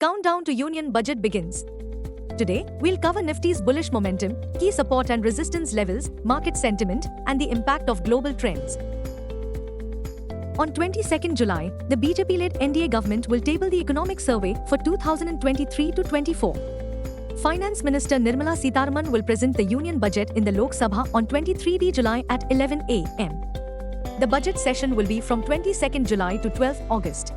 Countdown to Union Budget begins. Today, we'll cover Nifty's bullish momentum, key support and resistance levels, market sentiment, and the impact of global trends. On 22nd July, the BJP-led NDA government will table the economic survey for 2023-24. Finance Minister Nirmala Sitharaman will present the Union Budget in the Lok Sabha on 23 July at 11 a.m. The budget session will be from 22nd July to 12th August.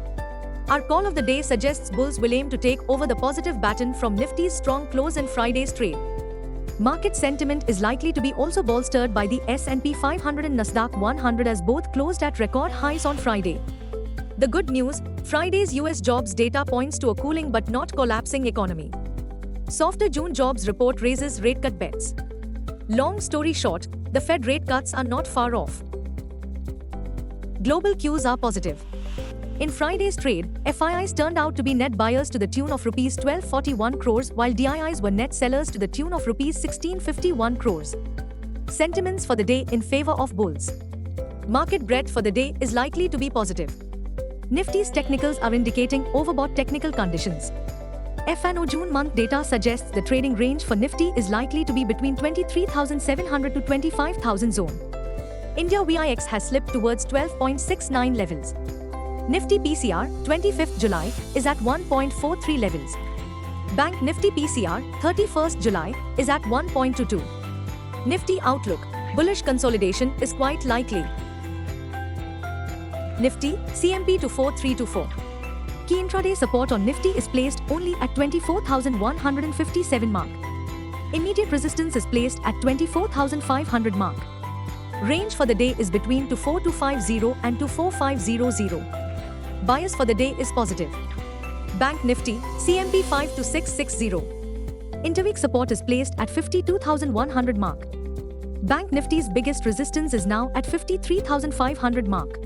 Our call of the day suggests bulls will aim to take over the positive baton from Nifty's strong close in Friday's trade. Market sentiment is likely to be also bolstered by the S&P 500 and Nasdaq 100 as both closed at record highs on Friday. The good news, Friday's US jobs data points to a cooling but not collapsing economy. Softer June jobs report raises rate cut bets. Long story short, the Fed rate cuts are not far off. Global cues are positive. In Friday's trade, FIIs turned out to be net buyers to the tune of Rs 1241 crores while DIIs were net sellers to the tune of Rs 1651 crores. Sentiments for the day in favor of bulls. Market breadth for the day is likely to be positive. Nifty's technicals are indicating overbought technical conditions. F&O June month data suggests the trading range for Nifty is likely to be between 23,700 to 25,000 zone. India VIX has slipped towards 12.69 levels. Nifty PCR, 25th July, is at 1.43 levels. Bank Nifty PCR, 31st July, is at 1.22. Nifty outlook, bullish consolidation is quite likely. Nifty, CMP to 4324. Key intraday support on Nifty is placed only at 24,157 mark. Immediate resistance is placed at 24,500 mark. Range for the day is between 24,250 and 24,500. Bias for the day is positive. Bank Nifty, CMP 5 to 660. Interweek support is placed at 52,100 mark. Bank Nifty's biggest resistance is now at 53,500 mark.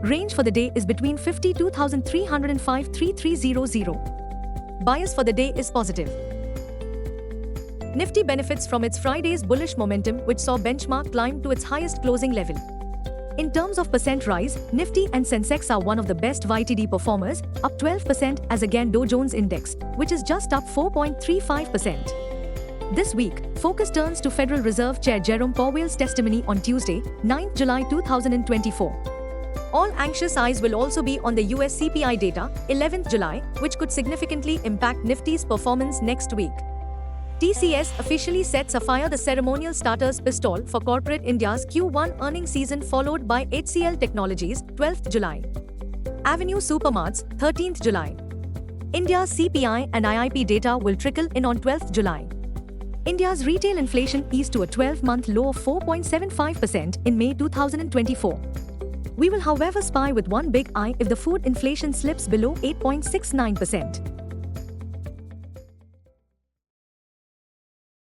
Range for the day is between 52,300 and 53,300. Bias for the day is positive. Nifty benefits from its Friday's bullish momentum which saw benchmark climb to its highest closing level. In terms of percent rise, Nifty and Sensex are one of the best YTD performers, up 12% as against Dow Jones Index, which is just up 4.35%. This week, focus turns to Federal Reserve Chair Jerome Powell's testimony on Tuesday, 9 July 2024. All anxious eyes will also be on the US CPI data, 11th July, which could significantly impact Nifty's performance next week. TCS officially sets afire the ceremonial starters pistol for corporate India's Q1 earnings season followed by HCL Technologies, 12th July. Avenue Supermarts, 13th July. India's CPI and IIP data will trickle in on 12th July. India's retail inflation eased to a 12-month low of 4.75% in May 2024. We will however spy with one big eye if the food inflation slips below 8.69%.